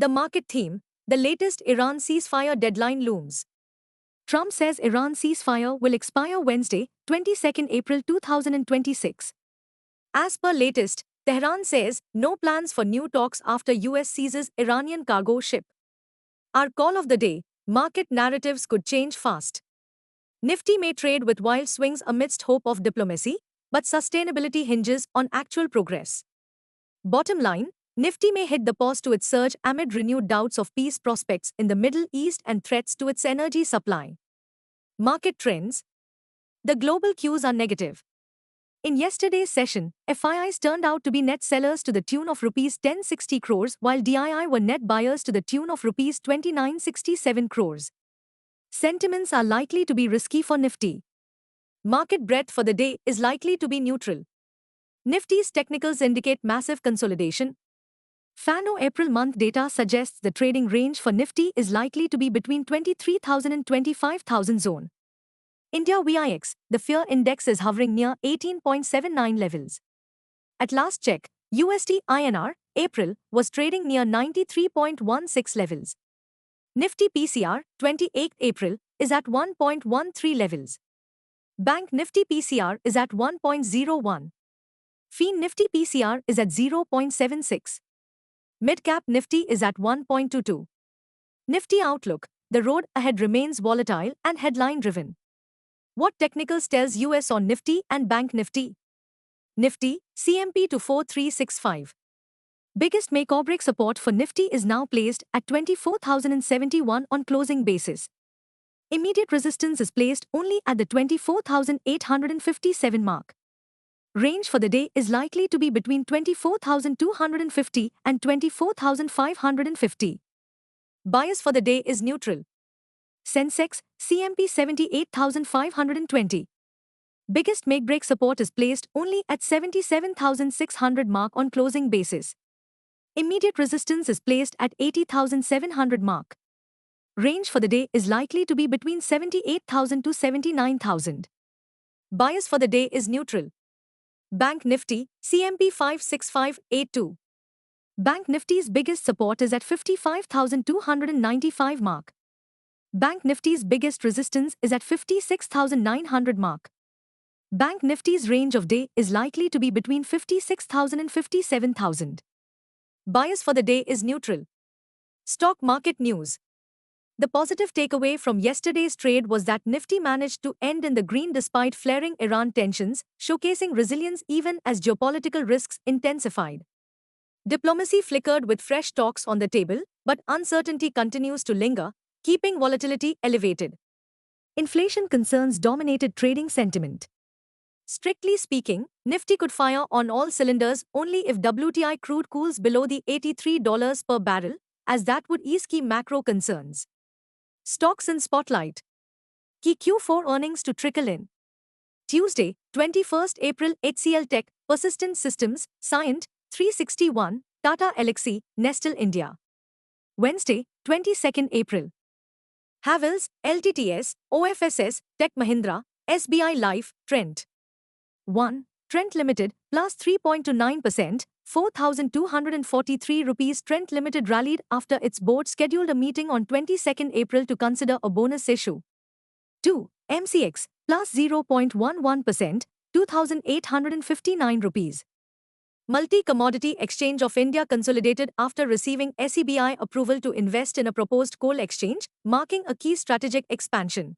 The market theme: the latest Iran ceasefire deadline looms. Trump says Iran ceasefire will expire Wednesday, 22nd April 2026. As per latest, Tehran says no plans for new talks after US seizes Iranian cargo ship. Our call of the day: market narratives could change fast. Nifty may trade with wild swings amidst hope of diplomacy, but sustainability hinges on actual progress. Bottom line: Nifty may hit the pause to its surge amid renewed doubts of peace prospects in the Middle East and threats to its energy supply. Market trends: the global cues are negative. In yesterday's session, FIIs turned out to be net sellers to the tune of Rs 1060 crores, while DII were net buyers to the tune of Rs 2967 crores. Sentiments are likely to be risky for Nifty. Market breadth for the day is likely to be neutral. Nifty's technicals indicate massive consolidation. Fano April month data suggests the trading range for Nifty is likely to be between 23,000 and 25,000 zone. India VIX, the fear index is hovering near 18.79 levels. At last check, USD INR, April, was trading near 93.16 levels. Nifty PCR, 28th April, is at 1.13 levels. Bank Nifty PCR is at 1.01. FIN Nifty PCR is at 0.76. Mid-cap Nifty is at 1.22. Nifty outlook: the road ahead remains volatile and headline-driven. What technicals tells US on Nifty and Bank Nifty? Nifty, CMP to 4365. Biggest make-or-break support for Nifty is now placed at 24,071 on closing basis. Immediate resistance is placed only at the 24,857 mark. Range for the day is likely to be between 24,250 and 24,550. Bias for the day is neutral. Sensex, CMP 78,520. Biggest make-break support is placed only at 77,600 mark on closing basis. Immediate resistance is placed at 80,700 mark. Range for the day is likely to be between 78,000 to 79,000. Bias for the day is neutral. Bank Nifty, CMP 56582. Bank Nifty's biggest support is at 55,295 mark. Bank Nifty's biggest resistance is at 56,900 mark. Bank Nifty's range of day is likely to be between 56,000 and 57,000. Bias for the day is neutral. Stock market news. The positive takeaway from yesterday's trade was that Nifty managed to end in the green despite flaring Iran tensions, showcasing resilience even as geopolitical risks intensified. Diplomacy flickered with fresh talks on the table, but uncertainty continues to linger, keeping volatility elevated. Inflation concerns dominated trading sentiment. Strictly speaking, Nifty could fire on all cylinders only if WTI crude cools below the $83 per barrel, as that would ease key macro concerns. Stocks in spotlight. Key Q4 earnings to trickle in. Tuesday, 21st April: HCL Tech, Persistent Systems, Cyient, 361, Tata Elxsi, Nestle India. Wednesday, 22nd April. Havells, LTTS, OFSS, Tech Mahindra, SBI Life, Trent. 1. Trent Limited, plus 3.29%, 4,243 rupees. Trent Limited rallied after its board scheduled a meeting on 22nd April to consider a bonus issue. 2. MCX, plus 0.11%, 2,859 rupees. Multi-Commodity Exchange of India consolidated after receiving SEBI approval to invest in a proposed coal exchange, marking a key strategic expansion.